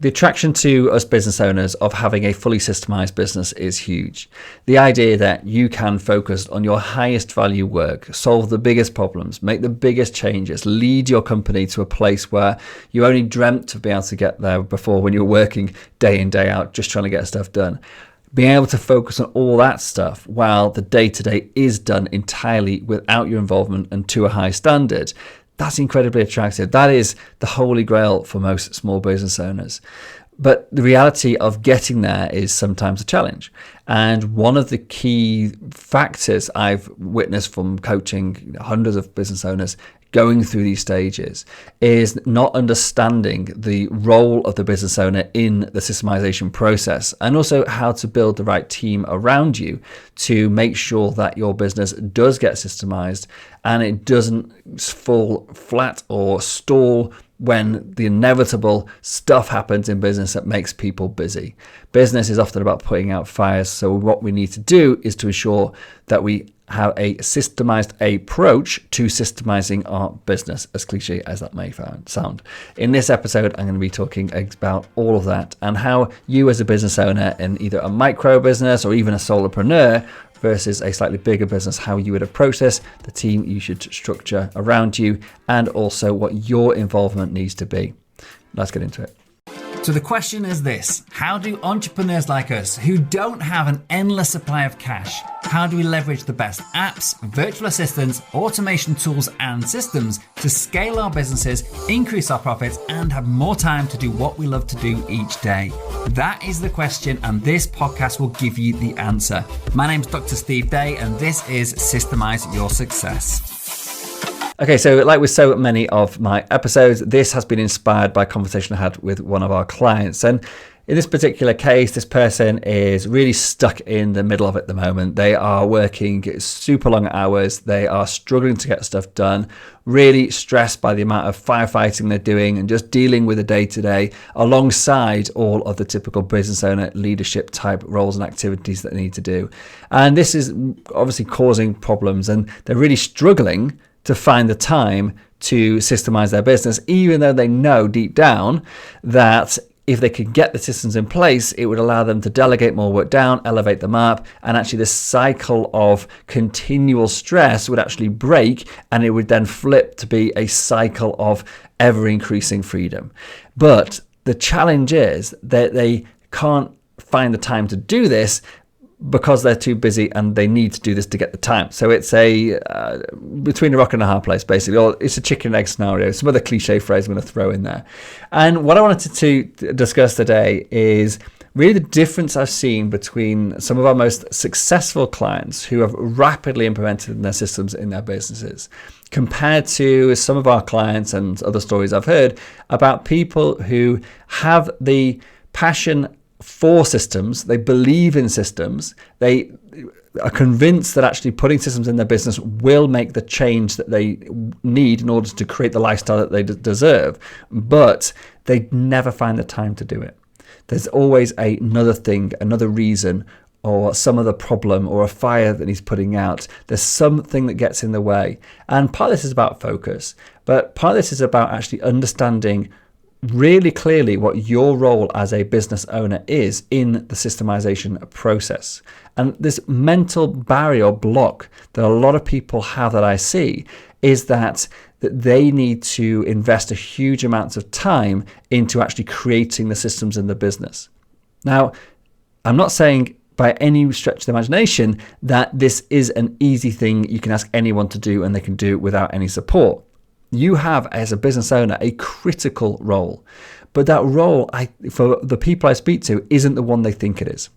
The attraction to us business owners of having a fully systemized business is huge. The idea that you can focus on your highest value work, solve the biggest problems, make the biggest changes, lead your company to a place where you only dreamt of being able to get there before when you were working day in, day out, just trying to get stuff done. Being able to focus on all that stuff while the day-to-day is done entirely without your involvement and to a high standard. That's incredibly attractive. That is the holy grail for most small business owners. But the reality of getting there is sometimes a challenge. And one of the key factors I've witnessed from coaching hundreds of business owners going through these stages is not understanding the role of the business owner in the systemization process, and also how to build the right team around you to make sure that your business does get systemized and it doesn't fall flat or stall when the inevitable stuff happens in business that makes people busy. Business is often about putting out fires, so what we need to do is to ensure that we have a systemized approach to systemizing our business, as cliche as that may sound. In this episode, I'm going to be talking about all of that and how you as a business owner in either a micro business or even a solopreneur versus a slightly bigger business, how you would approach this, the team you should structure around you, and also what your involvement needs to be. Let's get into it. So the question is this: how do entrepreneurs like us who don't have an endless supply of cash, how do we leverage the best apps, virtual assistants, automation tools and systems to scale our businesses, increase our profits and have more time to do what we love to do each day? That is the question, and this podcast will give you the answer. My name's Dr. Steve Day and this is Systemize Your Success. Okay, so like with so many of my episodes, this has been inspired by a conversation I had with one of our clients. And in this particular case, this person is really stuck in the middle of it at the moment. They are working super long hours. They are struggling to get stuff done, really stressed by the amount of firefighting they're doing and just dealing with the day-to-day alongside all of the typical business owner leadership type roles and activities that they need to do. And this is obviously causing problems, and they're really struggling to find the time to systemize their business, even though they know deep down that if they could get the systems in place, it would allow them to delegate more work down, elevate them up, and actually this cycle of continual stress would actually break, and it would then flip to be a cycle of ever-increasing freedom. But the challenge is that they can't find the time to do this because they're too busy and they need to do this to get the time. So it's a between a rock and a hard place, basically, or it's a chicken and egg scenario. Some other cliche phrase I'm going to throw in there. And what I wanted to discuss today is really the difference I've seen between some of our most successful clients who have rapidly implemented their systems in their businesses compared to some of our clients and other stories I've heard about people who have the passion for systems, they believe in systems, they are convinced that actually putting systems in their business will make the change that they need in order to create the lifestyle that they deserve, but they never find the time to do it. There's always another thing, another reason, or some other problem or a fire that he's putting out. There's something that gets in the way. And part of this is about focus, but part of this is about actually understanding really clearly what your role as a business owner is in the systemization process. And this mental barrier or block that a lot of people have that I see is that they need to invest a huge amount of time into actually creating the systems in the business. Now, I'm not saying by any stretch of the imagination that this is an easy thing you can ask anyone to do and they can do it without any support. You have, as a business owner, a critical role, but that role, for the people I speak to, isn't the one they think it is.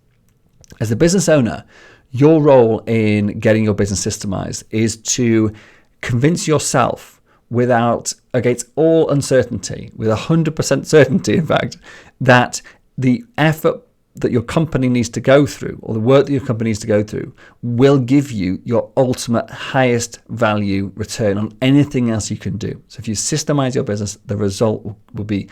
As a business owner, your role in getting your business systemized is to convince yourself against all uncertainty, with 100% certainty, in fact, that the effort that your company needs to go through, or the work that your company needs to go through, will give you your ultimate highest value return on anything else you can do. So if you systemize your business, the result will be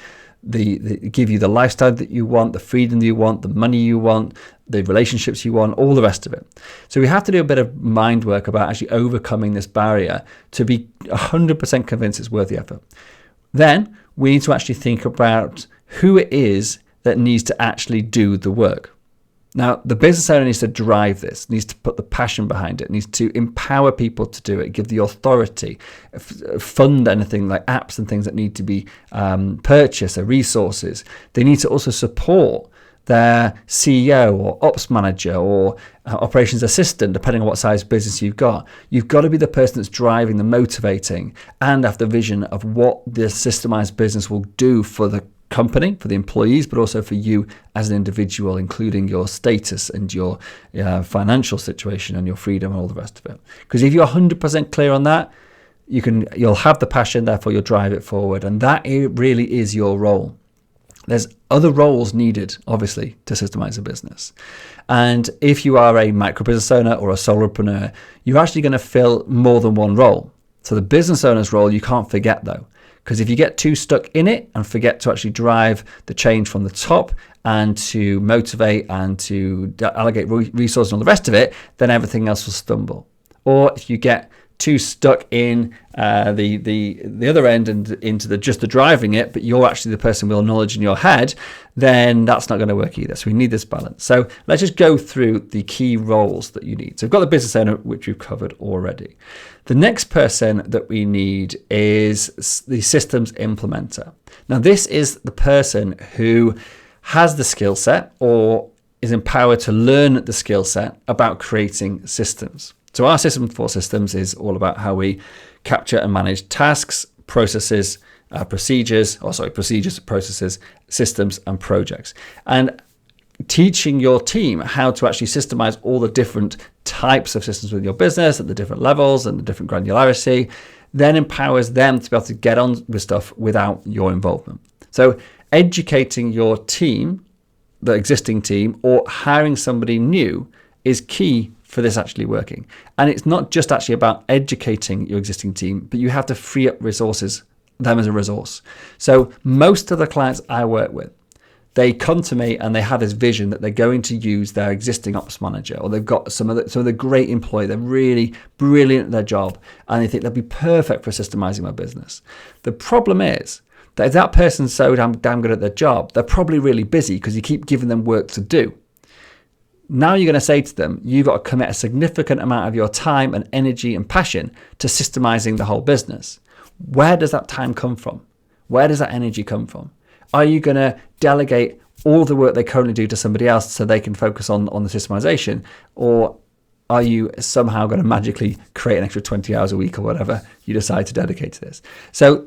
give you the lifestyle that you want, the freedom that you want, the money you want, the relationships you want, all the rest of it. So we have to do a bit of mind work about actually overcoming this barrier to be 100% convinced it's worth the effort. Then we need to actually think about who it is that needs to actually do the work. Now, the business owner needs to drive this, needs to put the passion behind it, needs to empower people to do it, give the authority, fund anything like apps and things that need to be purchased, or resources. They need to also support their CEO or ops manager or operations assistant, depending on what size business you've got. You've got to be the person that's driving, the motivating, and have the vision of what this systemized business will do for the company, for the employees, but also for you as an individual, including your status and your financial situation and your freedom and all the rest of it. Because if you're 100% clear on that, you'll have the passion, therefore you'll drive it forward. And that really is your role. There's other roles needed, obviously, to systemize a business. And if you are a micro business owner or a solopreneur, you're actually going to fill more than one role. So the business owner's role, you can't forget though. Because if you get too stuck in it and forget to actually drive the change from the top and to motivate and to allocate resources and all the rest of it, then everything else will stumble. Or if you get too stuck in the other end and into just the driving it, but you're actually the person with knowledge in your head, then that's not going to work either. So we need this balance. So let's just go through the key roles that you need. So we've got the business owner, which we've covered already. The next person that we need is the systems implementer. Now, this is the person who has the skill set or is empowered to learn the skill set about creating systems. So our system for systems is all about how we capture and manage tasks, processes, procedures, processes, systems, and projects. And teaching your team how to actually systemize all the different types of systems within your business at the different levels and the different granularity, then empowers them to be able to get on with stuff without your involvement. So educating your team, the existing team, or hiring somebody new is key for this actually working. And it's not just actually about educating your existing team, but you have to free up resources, them as a resource. So most of the clients I work with, they come to me and they have this vision that they're going to use their existing ops manager, or they've got some of the great employee, they're really brilliant at their job, and they think they'll be perfect for systemizing my business. The problem is that if that person's so damn good at their job, they're probably really busy because you keep giving them work to do. Now you're going to say to them, you've got to commit a significant amount of your time and energy and passion to systemizing the whole business. Where does that time come from? Where does that energy come from? Are you going to delegate all the work they currently do to somebody else so they can focus on the systemization? Or are you somehow going to magically create an extra 20 hours a week or whatever you decide to dedicate to this? So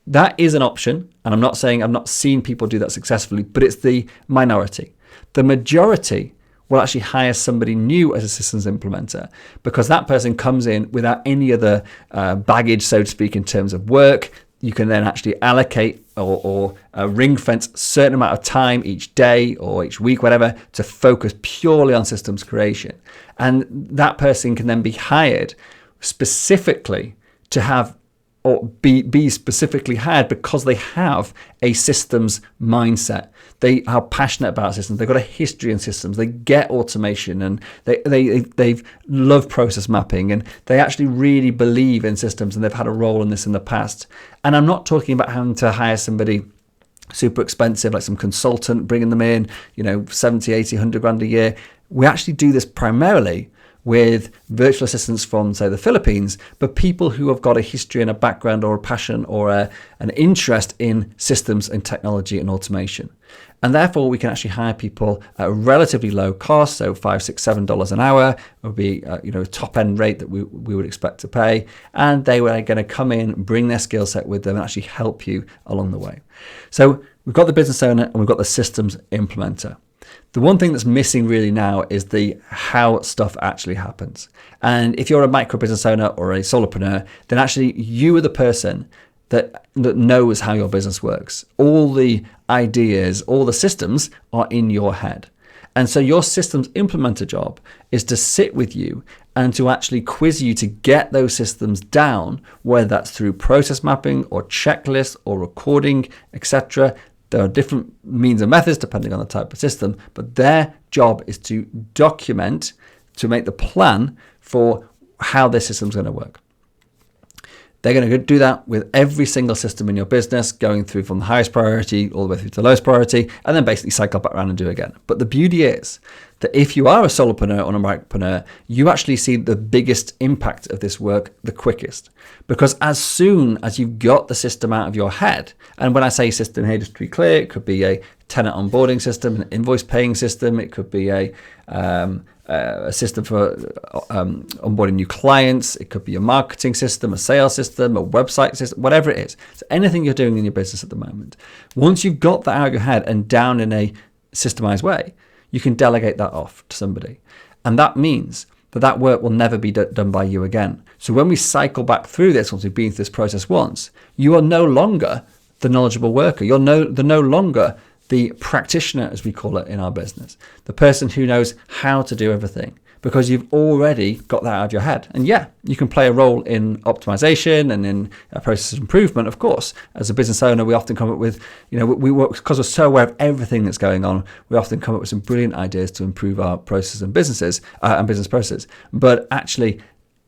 that is an option. And I'm not saying I've not seen people do that successfully, but it's the minority. The majority will actually hire somebody new as a systems implementer, because that person comes in without any other baggage, so to speak, in terms of work. You can then actually allocate or ring fence a certain amount of time each day or each week, whatever, to focus purely on systems creation. And that person can then be hired specifically to have or be specifically hired because they have a systems mindset. They are passionate about systems. They've got a history in systems. They get automation, and they love process mapping, and they actually really believe in systems, and they've had a role in this in the past. And I'm not talking about having to hire somebody super expensive, like some consultant, bringing them in, 70, 80, 100 grand a year. We actually do this primarily with virtual assistants from, say, the Philippines, but people who have got a history and a background or a passion or an interest in systems and technology and automation. And therefore, we can actually hire people at a relatively low cost, so $5, $6, $7 an hour would be a top end rate that we would expect to pay. And they were going to come in, bring their skill set with them, and actually help you along the way. So we've got the business owner and we've got the systems implementer. The one thing that's missing really now is the how stuff actually happens. And if you're a micro business owner or a solopreneur, then actually you are the person that knows how your business works. All the ideas, all the systems are in your head. And so your systems implementer job is to sit with you and to actually quiz you to get those systems down, whether that's through process mapping or checklists or recording, etc. There are different means and methods depending on the type of system, but their job is to document, to make the plan for how this system is going to work. They're going to do that with every single system in your business, going through from the highest priority all the way through to the lowest priority, and then basically cycle back around and do it again. But the beauty is that if you are a solopreneur or a micropreneur, you actually see the biggest impact of this work the quickest. Because as soon as you've got the system out of your head, and when I say system here, just to be clear, it could be a tenant onboarding system, an invoice paying system, it could be a system for onboarding new clients, it could be a marketing system, a sales system, a website system, whatever it is. So anything you're doing in your business at the moment, once you've got that out of your head and down in a systemized way, you can delegate that off to somebody. And that means that work will never be done by you again. So when we cycle back through this, once we've been through this process once, you are no longer the knowledgeable worker. You're no longer the practitioner, as we call it in our business, the person who knows how to do everything, because you've already got that out of your head. And yeah, you can play a role in optimization and in process improvement, of course. As a business owner, we often come up with, we work, because we're so aware of everything that's going on, we often come up with some brilliant ideas to improve our processes and businesses and business processes. But actually,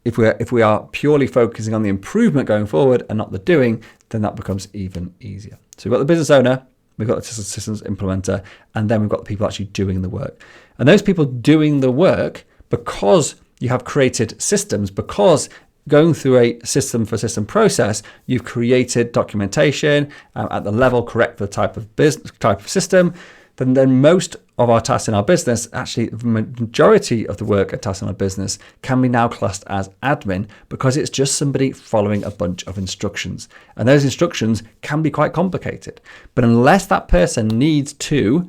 if we are purely focusing on the improvement going forward and not the doing, then that becomes even easier. So we've got the business owner, we've got the systems implementer, and then we've got the people actually doing the work. And those people doing the work, because you have created systems, because going through a system for system process, you've created documentation at the level correct for the type of business, type of system, then most of our tasks in our business, actually the majority of the work and tasks in our business, can be now classed as admin, because it's just somebody following a bunch of instructions. And those instructions can be quite complicated. But unless that person needs to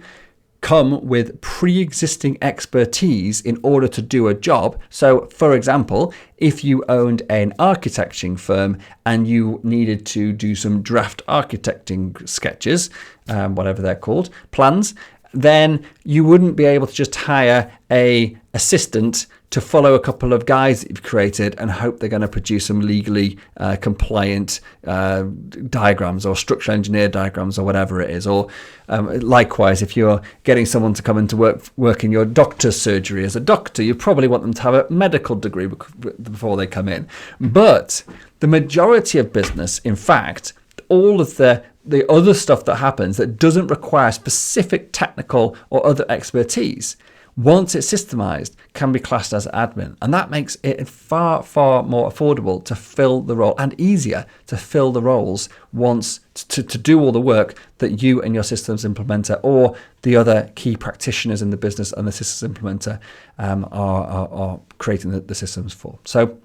come with pre-existing expertise in order to do a job. So for example, if you owned an architecting firm and you needed to do some draft architecting sketches, whatever they're called, plans, then you wouldn't be able to just hire a assistant to follow a couple of guys that you've created and hope they're going to produce some legally compliant diagrams or structural engineer diagrams or whatever it is. Or likewise, if you're getting someone to come into work in your doctor's surgery as a doctor, you probably want them to have a medical degree before they come in. But the majority of business, in fact, all of the other stuff that happens that doesn't require specific technical or other expertise, once it's systemized, can be classed as admin. And that makes it far, far more affordable to fill the role and easier to fill the roles once to do all the work that you and your systems implementer or the other key practitioners in the business and the systems implementer are creating the systems for. So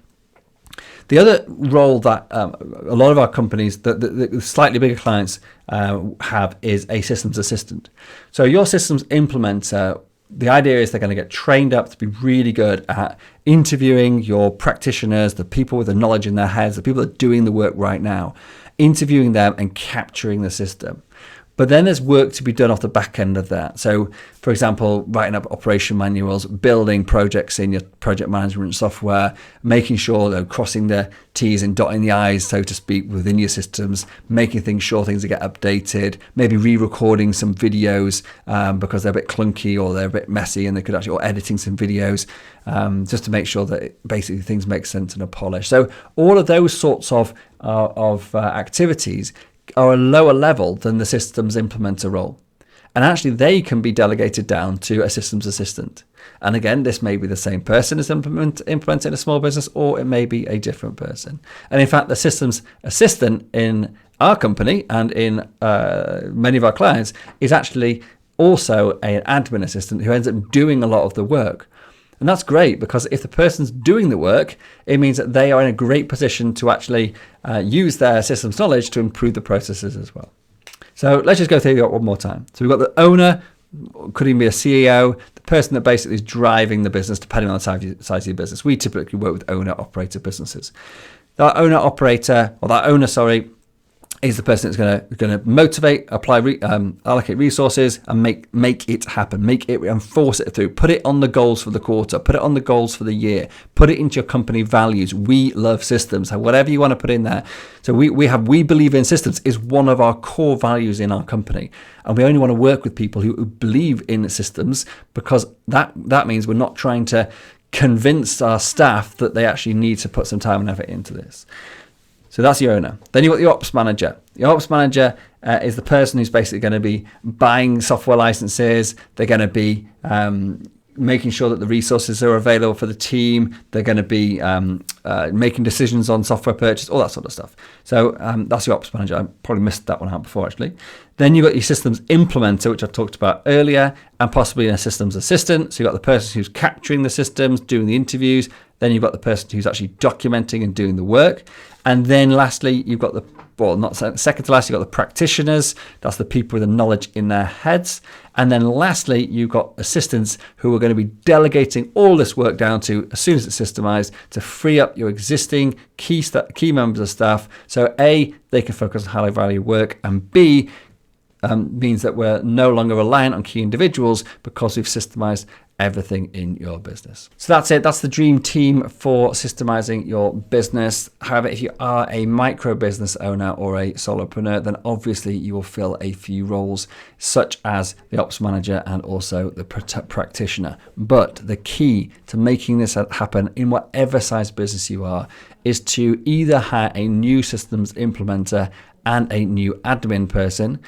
the other role that a lot of our companies, the slightly bigger clients have, is a systems assistant. So your systems implementer, the idea is they're going to get trained up to be really good at interviewing your practitioners, the people with the knowledge in their heads, the people that are doing the work right now, interviewing them and capturing the system. But then there's work to be done off the back end of that. So, for example, writing up operation manuals, building projects in your project management software, making sure they're crossing the T's and dotting the I's, so to speak, within your systems, making sure things get updated, maybe re-recording some videos because they're a bit clunky or they're a bit messy and they could actually, or editing some videos just to make sure that basically things make sense and are polished. So all of those sorts of activities are a lower level than the systems implementer role. And actually they can be delegated down to a systems assistant. And again, this may be the same person as implementing a small business, or it may be a different person. And in fact, the systems assistant in our company and in many of our clients is actually also an admin assistant who ends up doing a lot of the work. And that's great, because if the person's doing the work, it means that they are in a great position to actually use their systems knowledge to improve the processes as well. So let's just go through it one more time. So we've got the owner, could even be a CEO, the person that basically is driving the business depending on the size of your business. We typically work with owner-operator businesses. That owner-operator, or that owner, sorry, is the person that's going to motivate, apply, allocate resources, and make it happen, and force it through. Put it on the goals for the quarter, put it on the goals for the year, put it into your company values. We love systems, whatever you want to put in there. So we believe in systems is one of our core values in our company, and we only want to work with people who believe in systems, because that means we're not trying to convince our staff that they actually need to put some time and effort into this. So that's your owner. Then you've got the ops manager. The ops manager is the person who's basically going to be buying software licenses. They're going to be making sure that the resources are available for the team. They're going to be making decisions on software purchase, all that sort of stuff. So that's your ops manager. I probably missed that one out before, actually. Then you've got your systems implementer, which I talked about earlier, and possibly a systems assistant. So you've got the person who's capturing the systems, doing the interviews. Then you've got the person who's actually documenting and doing the work. And then lastly, you've got second to last, you've got the practitioners. That's the people with the knowledge in their heads. And then lastly, you've got assistants who are going to be delegating all this work down to, as soon as it's systemized, to free up your existing key members of staff. So A, they can focus on high value work, and B, means that we're no longer reliant on key individuals because we've systemized everything in your business. So that's it. That's the dream team for systemizing your business. However, if you are a micro business owner or a solopreneur, then obviously you will fill a few roles, such as the ops manager and also the practitioner. But the key to making this happen in whatever size business you are is to either hire a new systems implementer and a new admin person,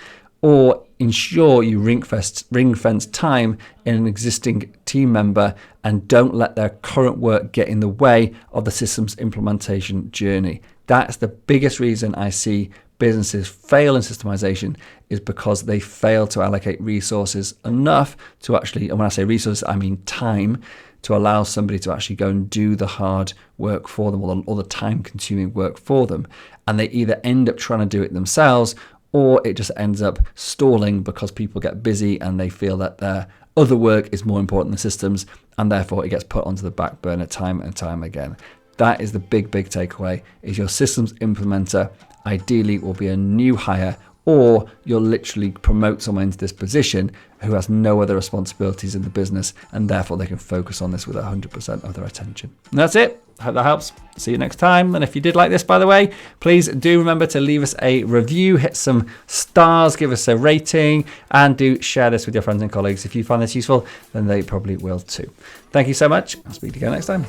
or ensure you ring-fence time in an existing team member and don't let their current work get in the way of the systems implementation journey. That's the biggest reason I see businesses fail in systemization, is because they fail to allocate resources enough to actually, and when I say resources, I mean time, to allow somebody to actually go and do the hard work for them, or the time-consuming work for them. And they either end up trying to do it themselves, or it just ends up stalling because people get busy and they feel that their other work is more important than systems, and therefore it gets put onto the back burner time and time again. That is the big takeaway, is your systems implementer ideally will be a new hire, or you'll literally promote someone into this position who has no other responsibilities in the business, and therefore they can focus on this with 100% of their attention. And that's it. I hope that helps. See you next time. And if you did like this, by the way, please do remember to leave us a review, hit some stars, give us a rating, and do share this with your friends and colleagues. If you find this useful, then they probably will too. Thank you so much. I'll speak to you again next time.